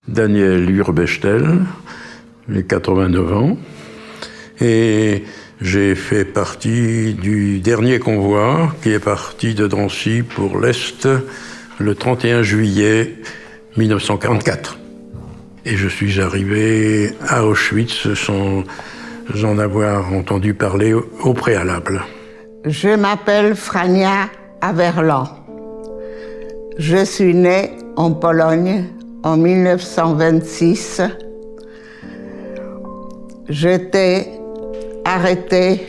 Daniel Hurbechtel, j'ai 89 ans, et j'ai fait partie du dernier convoi qui est parti de Drancy pour l'Est le 31 juillet 1944. Et je suis arrivé à Auschwitz sans en avoir entendu parler au préalable. Je m'appelle Frania Averlan. Je suis née en Pologne en 1926. J'étais arrêtée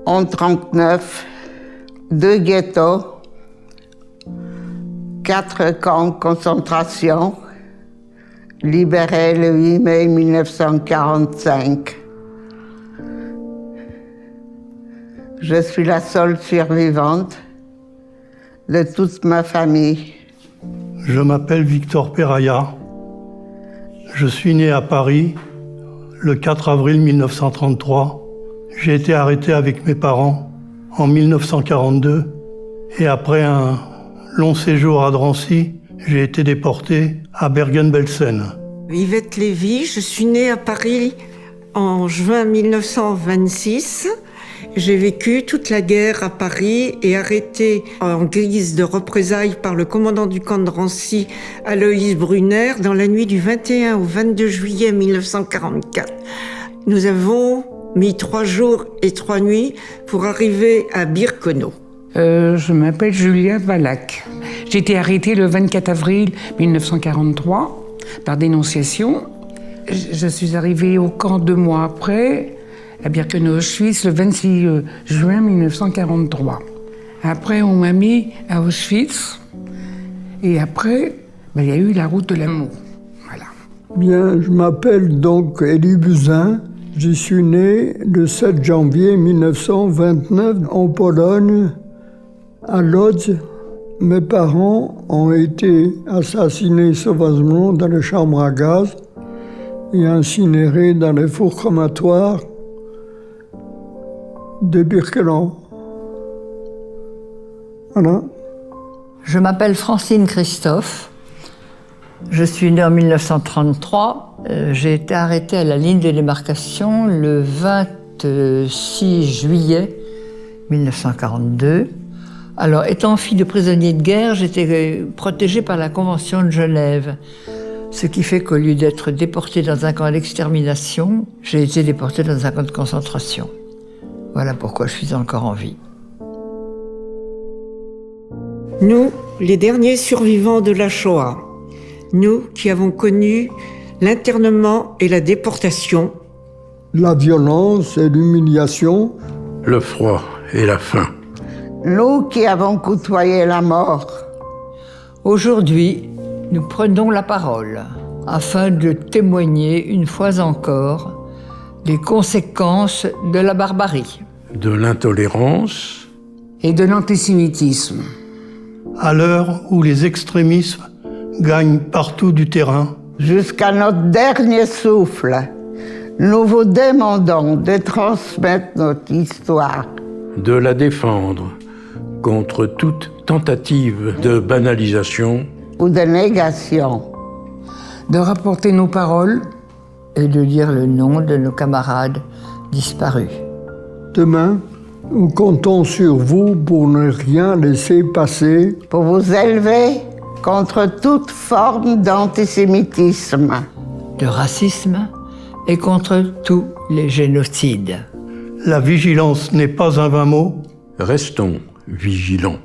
en 1939, 2 ghettos, 4 camps de concentration, libérés le 8 mai 1945. Je suis la seule survivante de toute ma famille. Je m'appelle Victor Peraya. Je suis né à Paris le 4 avril 1933. J'ai été arrêté avec mes parents en 1942 et après un long séjour à Drancy, j'ai été déporté à Bergen-Belsen. Yvette Lévy, je suis née à Paris en juin 1926. J'ai vécu toute la guerre à Paris et arrêté en guise de représailles par le commandant du camp de Drancy, Aloïs Brunner, dans la nuit du 21 au 22 juillet 1944. Nous avons mis 3 jours et 3 nuits pour arriver à Birkenau. Je m'appelle Julia Valac. J'ai été arrêtée le 24 avril 1943 par dénonciation. Je suis arrivée au camp 2 mois après, à Birkenau-Auschwitz, le 26 juin 1943. Après, on m'a mis à Auschwitz. Et après, il y a eu la route de l'amour. Voilà. Bien, je m'appelle donc Élie Buzyn. Je suis né le 7 janvier 1929 en Pologne, à Lodz. Mes parents ont été assassinés sauvagement dans les chambres à gaz et incinérés dans les fours crématoires de Birkenau. Voilà. Je m'appelle Francine Christophe. Je suis née en 1933. J'ai été arrêtée à la ligne de démarcation le 26 juillet 1942. Alors, étant fille de prisonnier de guerre, j'étais protégée par la Convention de Genève. Ce qui fait qu'au lieu d'être déportée dans un camp d'extermination, j'ai été déportée dans un camp de concentration. Voilà pourquoi je suis encore en vie. Nous, les derniers survivants de la Shoah, nous qui avons connu l'internement et la déportation, La violence et l'humiliation, Le froid et la faim. Nous qui avons côtoyé la mort. Aujourd'hui, nous prenons la parole afin de témoigner une fois encore des conséquences de la barbarie, De l'intolérance. Et de l'antisémitisme. À l'heure où les extrémismes gagnent partout du terrain, Jusqu'à notre dernier souffle, nous vous demandons de transmettre notre histoire. De la défendre contre toute tentative de banalisation. Ou de négation. De rapporter nos paroles. et de dire le nom de nos camarades disparus. demain, nous comptons sur vous pour ne rien laisser passer. Pour vous élever contre toute forme d'antisémitisme. De racisme et contre tous les génocides. la vigilance n'est pas un vain mot. Restons vigilants.